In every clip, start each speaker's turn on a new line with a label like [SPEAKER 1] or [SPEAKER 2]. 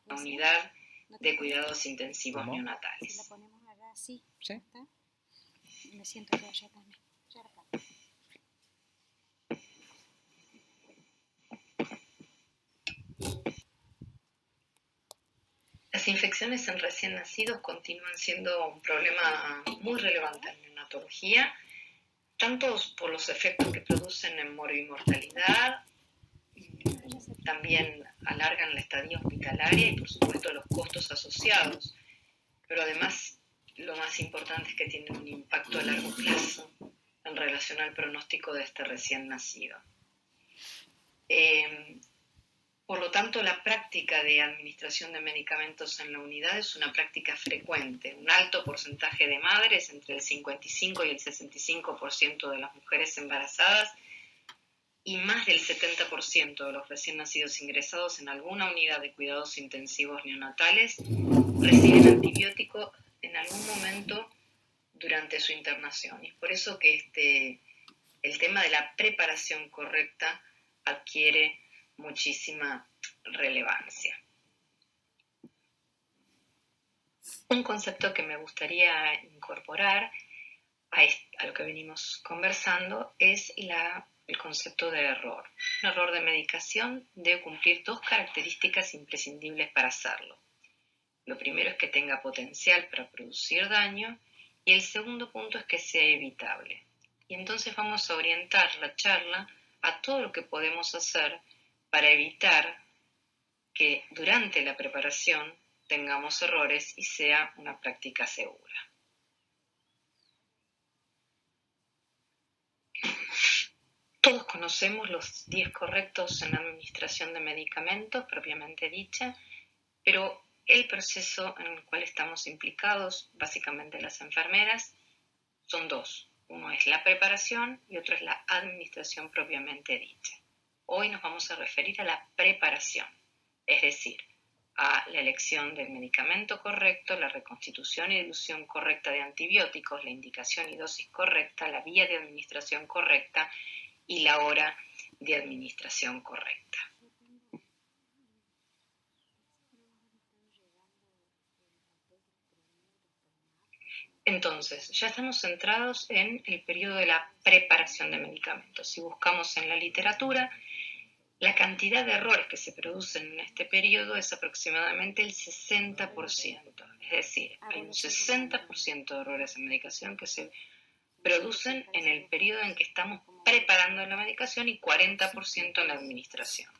[SPEAKER 1] Unidad de cuidados intensivos neonatales.
[SPEAKER 2] ¿Sí?
[SPEAKER 3] Me siento yo allá también. Ya acá.
[SPEAKER 1] Las infecciones en recién nacidos continúan siendo un problema muy relevante en neonatología, tanto por los efectos que producen en morbimortalidad, también alargan la estadía hospitalaria y por supuesto los costos asociados, pero además lo más importante es que tienen un impacto a largo plazo en relación al pronóstico de este recién nacido. Por lo tanto, la práctica de administración de medicamentos en la unidad es una práctica frecuente. Un alto porcentaje de madres, entre el 55 y el 65% de las mujeres embarazadas y más del 70% de los recién nacidos ingresados en alguna unidad de cuidados intensivos neonatales reciben antibiótico en algún momento durante su internación. Y es por eso que el tema de la preparación correcta adquiere muchísima relevancia. Un concepto que me gustaría incorporar a lo que venimos conversando es el concepto de error. Un error de medicación debe cumplir dos características imprescindibles para hacerlo. Lo primero es que tenga potencial para producir daño y el segundo punto es que sea evitable. Y entonces vamos a orientar la charla a todo lo que podemos hacer para evitar que durante la preparación tengamos errores y sea una práctica segura. Todos conocemos los 10 correctos en la administración de medicamentos, propiamente dicha, pero el proceso en el cual estamos implicados, básicamente las enfermeras, son dos. Uno es la preparación y otro es la administración propiamente dicha. Hoy nos vamos a referir a la preparación, es decir, a la elección del medicamento correcto, la reconstitución y dilución correcta de antibióticos, la indicación y dosis correcta, la vía de administración correcta y la hora de administración correcta. Entonces, ya estamos centrados en el periodo de la preparación de medicamentos. Si buscamos en la literatura, la cantidad de errores que se producen en este periodo es aproximadamente el 60%. Es decir, hay un 60% de errores en medicación que se producen en el periodo en que estamos preparando la medicación y 40% en la administración.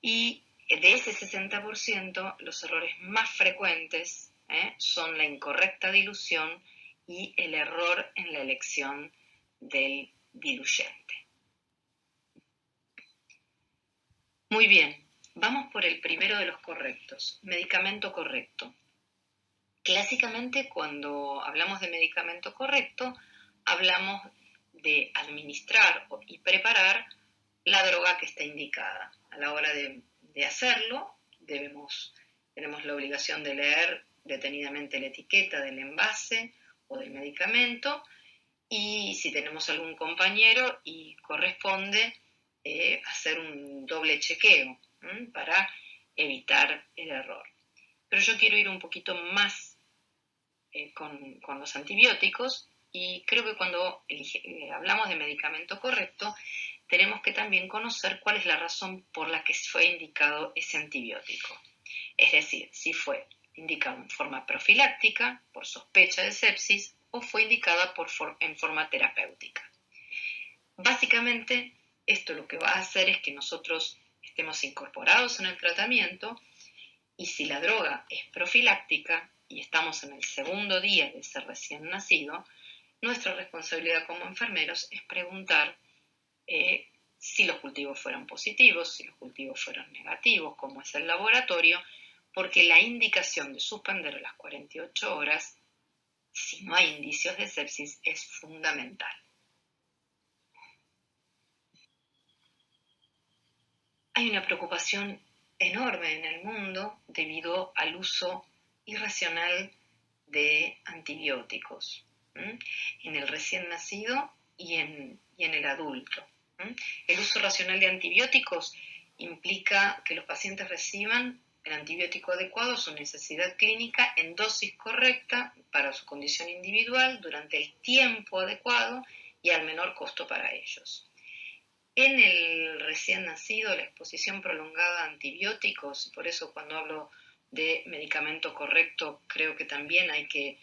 [SPEAKER 1] Y de ese 60%, los errores más frecuentes son la incorrecta dilución y el error en la elección del diluyente. Muy bien, vamos por el primero de los correctos, medicamento correcto. Clásicamente, cuando hablamos de medicamento correcto, hablamos de administrar y preparar la droga que está indicada. A la hora de hacerlo, tenemos la obligación de leer detenidamente la etiqueta del envase o del medicamento y si tenemos algún compañero y corresponde hacer un doble chequeo para evitar el error. Pero yo quiero ir un poquito más con los antibióticos y creo que cuando hablamos de medicamento correcto tenemos que también conocer cuál es la razón por la que fue indicado ese antibiótico. Es decir, si fue indicado en forma profiláctica, por sospecha de sepsis, o fue indicada en forma terapéutica. Básicamente, esto lo que va a hacer es que nosotros estemos incorporados en el tratamiento y si la droga es profiláctica y estamos en el segundo día de ese recién nacido, nuestra responsabilidad como enfermeros es preguntar si los cultivos fueron positivos, si los cultivos fueron negativos, cómo es el laboratorio, porque la indicación de suspender a las 48 horas, si no hay indicios de sepsis, es fundamental. Hay una preocupación enorme en el mundo debido al uso irracional de antibióticos en el recién nacido y en el adulto. El uso racional de antibióticos implica que los pacientes reciban el antibiótico adecuado a su necesidad clínica en dosis correcta para su condición individual durante el tiempo adecuado y al menor costo para ellos. En el recién nacido, la exposición prolongada a antibióticos, y por eso cuando hablo de medicamento correcto, creo que también hay que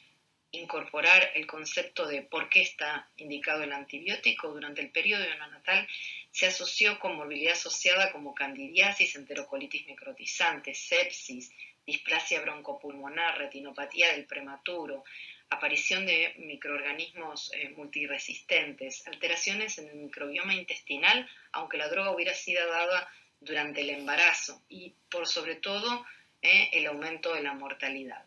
[SPEAKER 1] incorporar el concepto de por qué está indicado el antibiótico. Durante el periodo neonatal se asoció con morbilidad asociada como candidiasis, enterocolitis necrotizante, sepsis, displasia broncopulmonar, retinopatía del prematuro, aparición de microorganismos multiresistentes, alteraciones en el microbioma intestinal, aunque la droga hubiera sido dada durante el embarazo, y por sobre todo el aumento de la mortalidad.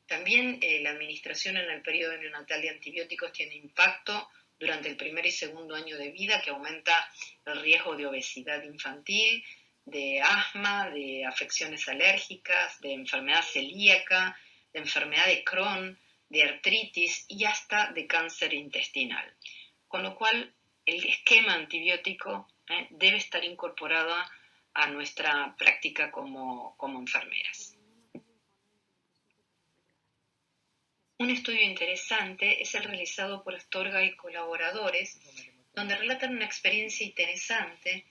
[SPEAKER 1] También la administración en el periodo neonatal de antibióticos tiene impacto durante el primer y segundo año de vida, que aumenta el riesgo de obesidad infantil, de asma, de afecciones alérgicas, de enfermedad celíaca, de enfermedad de Crohn, de artritis y hasta de cáncer intestinal. Con lo cual, el esquema antibiótico debe estar incorporado a nuestra práctica como enfermeras. Un estudio interesante es el realizado por Astorga y colaboradores, donde relatan una experiencia interesante.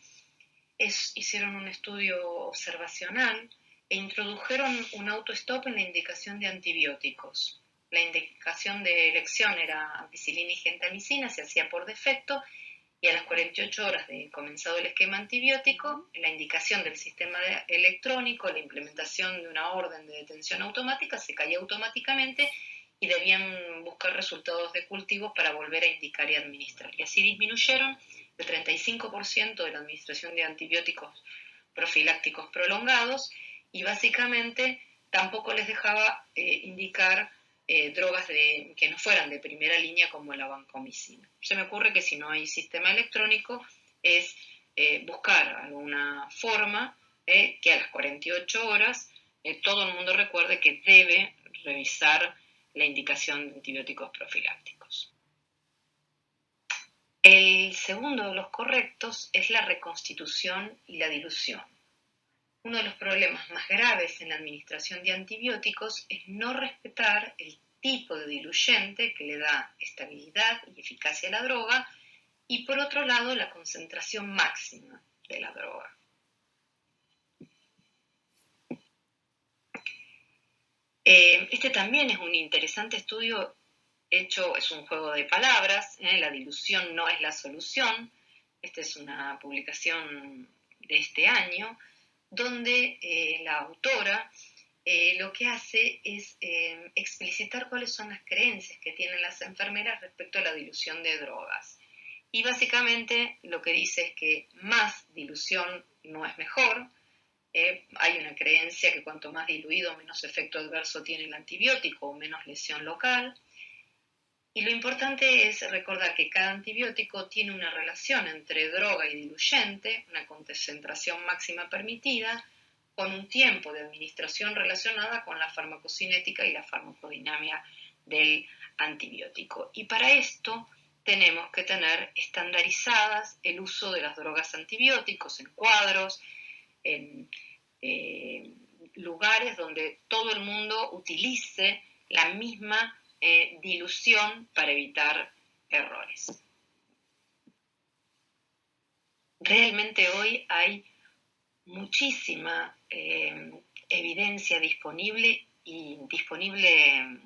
[SPEAKER 1] Hicieron un estudio observacional e introdujeron un autostop en la indicación de antibióticos. La indicación de elección era ampicilina y gentamicina, se hacía por defecto, y a las 48 horas de comenzado el esquema antibiótico, la indicación del sistema electrónico, la implementación de una orden de detención automática, se caía automáticamente y debían buscar resultados de cultivos para volver a indicar y administrar. Y así disminuyeron el 35% de la administración de antibióticos profilácticos prolongados, y básicamente tampoco les dejaba indicar drogas que no fueran de primera línea como la vancomicina. Se me ocurre que si no hay sistema electrónico es buscar alguna forma que a las 48 horas todo el mundo recuerde que debe revisar la indicación de antibióticos profilácticos. El segundo de los correctos es la reconstitución y la dilución. Uno de los problemas más graves en la administración de antibióticos es no respetar el tipo de diluyente que le da estabilidad y eficacia a la droga, y por otro lado la concentración máxima de la droga. Este también es un interesante estudio hecho, es un juego de palabras, la dilución no es la solución. Esta es una publicación de este año, donde la autora lo que hace es explicitar cuáles son las creencias que tienen las enfermeras respecto a la dilución de drogas. Y básicamente lo que dice es que más dilución no es mejor. Hay una creencia que cuanto más diluido, menos efecto adverso tiene el antibiótico o menos lesión local. Y lo importante es recordar que cada antibiótico tiene una relación entre droga y diluyente, una concentración máxima permitida, con un tiempo de administración relacionada con la farmacocinética y la farmacodinámica del antibiótico. Y para esto tenemos que tener estandarizadas el uso de las drogas antibióticos en cuadros, en lugares donde todo el mundo utilice la misma dilución para evitar errores. Realmente hoy hay muchísima evidencia disponible y disponible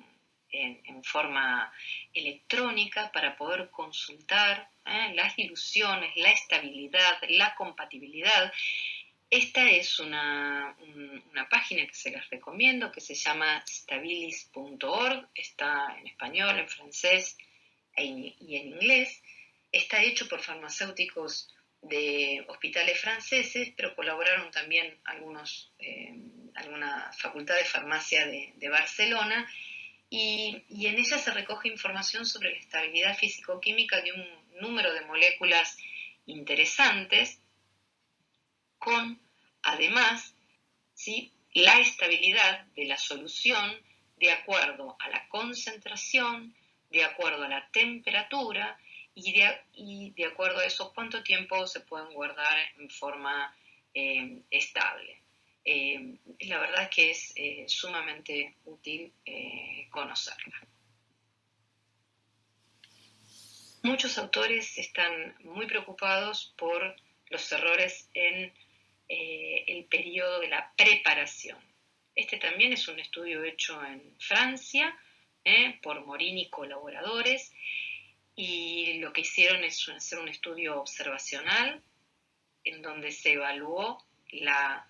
[SPEAKER 1] en forma electrónica para poder consultar las diluciones, la estabilidad, la compatibilidad. Esta es una página que se les recomiendo, que se llama stabilis.org, está en español, en francés y en inglés. Está hecho por farmacéuticos de hospitales franceses, pero colaboraron también alguna facultad de farmacia de Barcelona, y en ella se recoge información sobre la estabilidad físico-química de un número de moléculas interesantes, con, además, ¿sí?, la estabilidad de la solución de acuerdo a la concentración, de acuerdo a la temperatura y de acuerdo a eso, cuánto tiempo se pueden guardar en forma estable. La verdad es que es sumamente útil conocerla. Muchos autores están muy preocupados por los errores en el periodo de la preparación. Este también es un estudio hecho en Francia por Morini y colaboradores, y lo que hicieron es hacer un estudio observacional en donde se evaluó la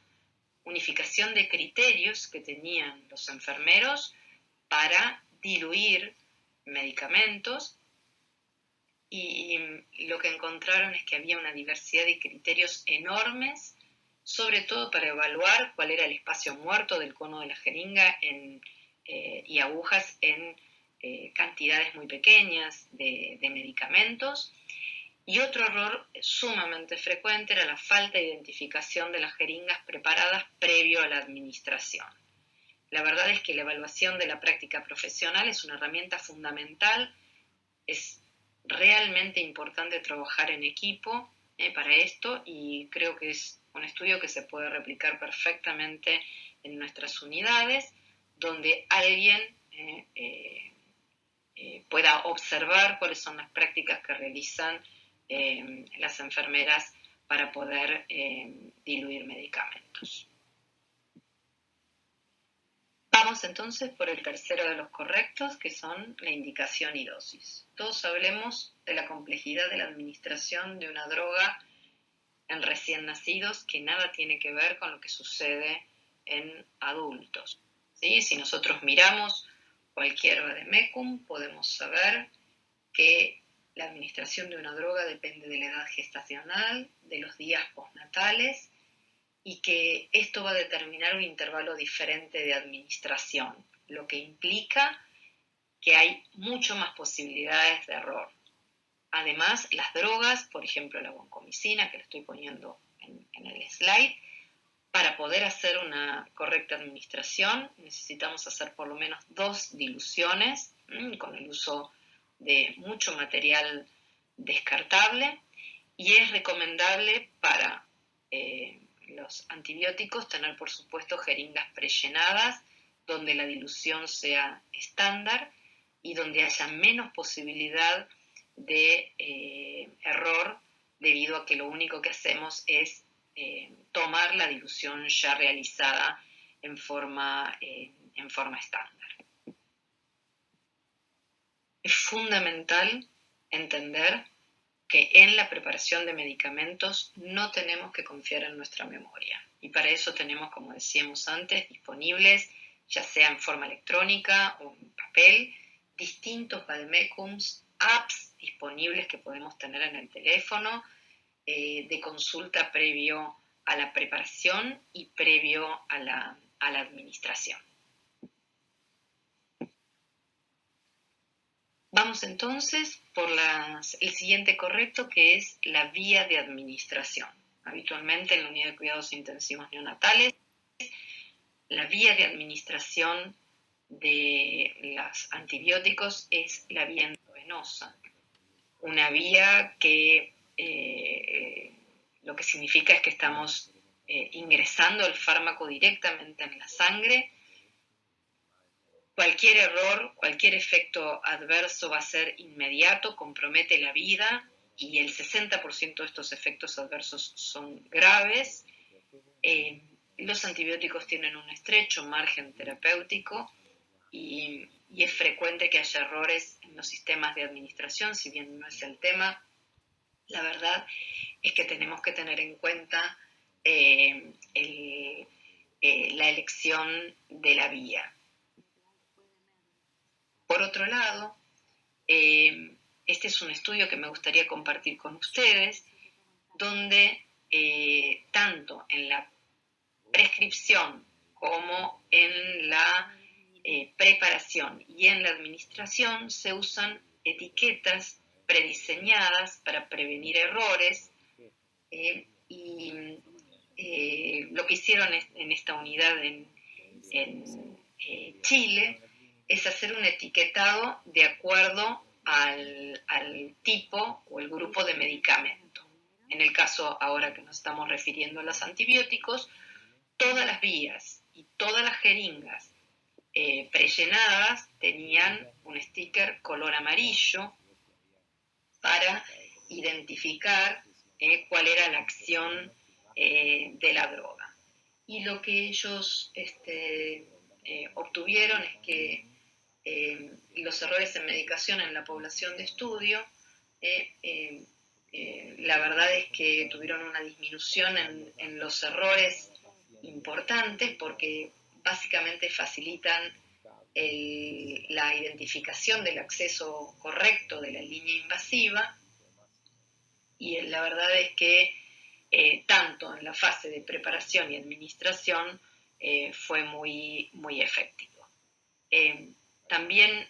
[SPEAKER 1] unificación de criterios que tenían los enfermeros para diluir medicamentos, y lo que encontraron es que había una diversidad de criterios enormes, sobre todo para evaluar cuál era el espacio muerto del cono de la jeringa y agujas en cantidades muy pequeñas de medicamentos. Y otro error sumamente frecuente era la falta de identificación de las jeringas preparadas previo a la administración. La verdad es que la evaluación de la práctica profesional es una herramienta fundamental. Es realmente importante trabajar en equipo para esto, y creo que es un estudio que se puede replicar perfectamente en nuestras unidades, donde alguien pueda observar cuáles son las prácticas que realizan las enfermeras para poder diluir medicamentos. Vamos entonces por el tercero de los correctos, que son la indicación y dosis. Todos hablemos de la complejidad de la administración de una droga en recién nacidos, que nada tiene que ver con lo que sucede en adultos. ¿Sí? Si nosotros miramos cualquier vademecum, podemos saber que la administración de una droga depende de la edad gestacional, de los días postnatales, y que esto va a determinar un intervalo diferente de administración, lo que implica que hay mucho más posibilidades de error. Además, las drogas, por ejemplo la vancomicina, que lo estoy poniendo en el slide, para poder hacer una correcta administración necesitamos hacer por lo menos 2 diluciones con el uso de mucho material descartable, y es recomendable para los antibióticos tener, por supuesto, jeringas prellenadas donde la dilución sea estándar y donde haya menos posibilidad de error, debido a que lo único que hacemos es tomar la dilución ya realizada en forma estándar. Es fundamental entender que en la preparación de medicamentos no tenemos que confiar en nuestra memoria, y para eso tenemos, como decíamos antes, disponibles, ya sea en forma electrónica o en papel, distintos vademecums, apps disponibles que podemos tener en el teléfono, de consulta previo a la preparación y previo a la administración. Vamos entonces por el siguiente correcto, que es la vía de administración. Habitualmente en la unidad de cuidados intensivos neonatales, la vía de administración de los antibióticos es la vía endovenosa, una vía que lo que significa es que estamos ingresando el fármaco directamente en la sangre. Cualquier error, cualquier efecto adverso va a ser inmediato, compromete la vida, y el 60% de estos efectos adversos son graves. Los antibióticos tienen un estrecho margen terapéutico, y es frecuente que haya errores en los sistemas de administración. Si bien no es el tema, la verdad es que tenemos que tener en cuenta la elección de la vía. Por otro lado, este es un estudio que me gustaría compartir con ustedes, donde tanto en la prescripción como en la preparación y en la administración se usan etiquetas prediseñadas para prevenir errores, y lo que hicieron en esta unidad en Chile es hacer un etiquetado de acuerdo al tipo o el grupo de medicamento. En el caso ahora que nos estamos refiriendo a los antibióticos, todas las vías y todas las jeringas prellenadas tenían un sticker color amarillo para identificar cuál era la acción de la droga. Y lo que ellos obtuvieron es que los errores en medicación en la población de estudio, la verdad es que tuvieron una disminución en los errores importantes porque básicamente facilitan la identificación del acceso correcto de la línea invasiva, y la verdad es que tanto en la fase de preparación y administración fue muy efectivo. También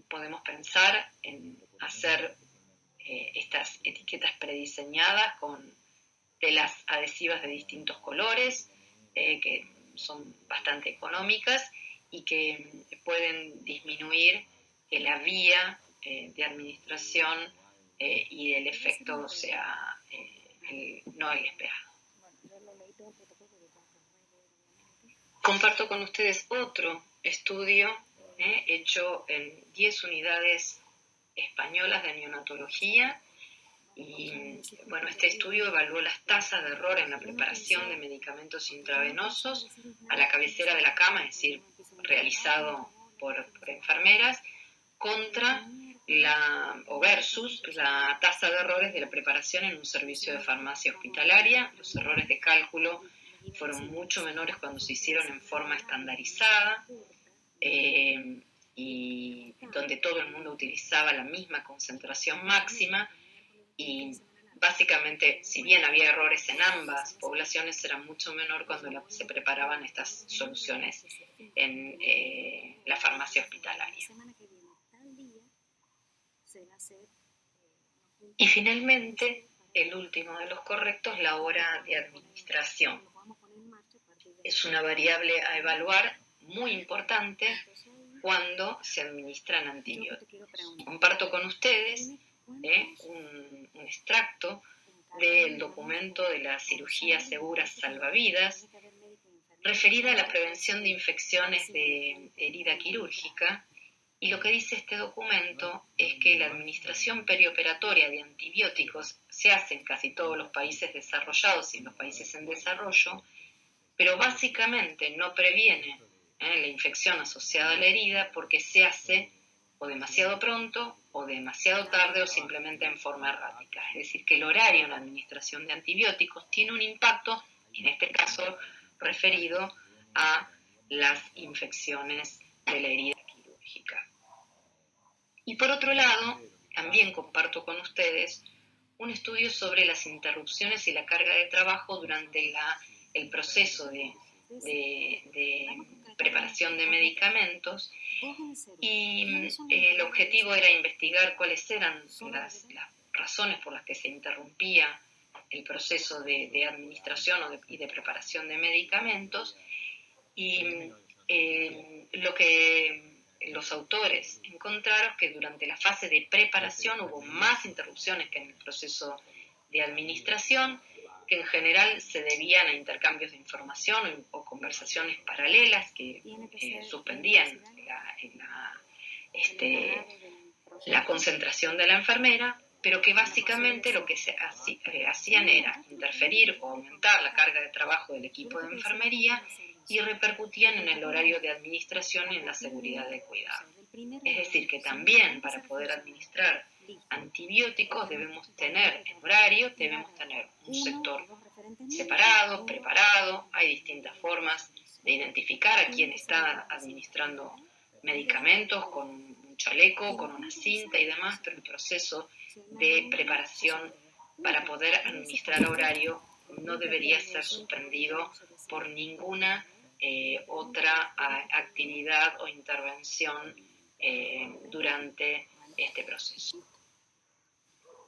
[SPEAKER 1] podemos pensar en hacer estas etiquetas prediseñadas con telas adhesivas de distintos colores, que son bastante económicas y que pueden disminuir la vía de administración y el efecto sea no el esperado. Comparto con ustedes otro estudio hecho en 10 unidades españolas de neonatología. Y bueno, este estudio evaluó las tasas de error en la preparación de medicamentos intravenosos a la cabecera de la cama, es decir, realizado por enfermeras, contra versus la tasa de errores de la preparación en un servicio de farmacia hospitalaria. Los errores de cálculo fueron mucho menores cuando se hicieron en forma estandarizada y donde todo el mundo utilizaba la misma concentración máxima. Y básicamente, si bien había errores en ambas poblaciones, era mucho menor cuando se preparaban estas soluciones en la farmacia hospitalaria. Y finalmente, el último de los correctos, la hora de administración. Es una variable a evaluar muy importante cuando se administran antibióticos. Comparto con ustedes un extracto del documento de la cirugía segura salvavidas referida a la prevención de infecciones de herida quirúrgica, y lo que dice este documento es que la administración perioperatoria de antibióticos se hace en casi todos los países desarrollados y en los países en desarrollo, pero básicamente no previene la infección asociada a la herida porque se hace o demasiado pronto o demasiado tarde o simplemente en forma errática. Es decir, que el horario en la administración de antibióticos tiene un impacto, en este caso referido a las infecciones de la herida quirúrgica. Y por otro lado, también comparto con ustedes un estudio sobre las interrupciones y la carga de trabajo durante el proceso de preparación de medicamentos, y el objetivo era investigar cuáles eran las razones por las que se interrumpía el proceso de administración y de preparación de medicamentos, y lo que los autores encontraron que durante la fase de preparación hubo más interrupciones que en el proceso de administración, que en general se debían a intercambios de información o conversaciones paralelas que suspendían la concentración de la enfermera, pero que básicamente lo que hacían era interferir o aumentar la carga de trabajo del equipo de enfermería y repercutían en el horario de administración y en la seguridad de cuidado. Es decir, que también para poder administrar antibióticos debemos tener en horario, debemos tener un sector separado, preparado. Hay distintas formas de identificar a quién está administrando medicamentos con un chaleco, con una cinta y demás, pero el proceso de preparación para poder administrar horario no debería ser suspendido por ninguna otra actividad o intervención durante este proceso.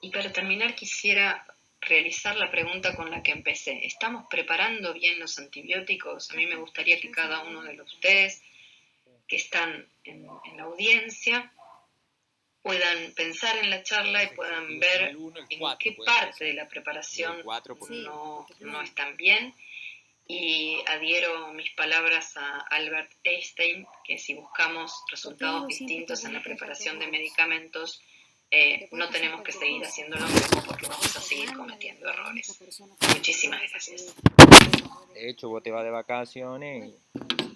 [SPEAKER 1] Y para terminar quisiera realizar la pregunta con la que empecé. ¿Estamos preparando bien los antibióticos? A mí me gustaría que cada uno de ustedes que están en la audiencia puedan pensar en la charla y puedan ver en qué parte de la preparación no están bien. Y adhiero mis palabras a Albert Einstein, que si buscamos resultados distintos en la preparación de medicamentos, no tenemos que seguir haciendo lo mismo porque vamos a seguir cometiendo errores. Muchísimas gracias.
[SPEAKER 2] De hecho, vos te vas de vacaciones y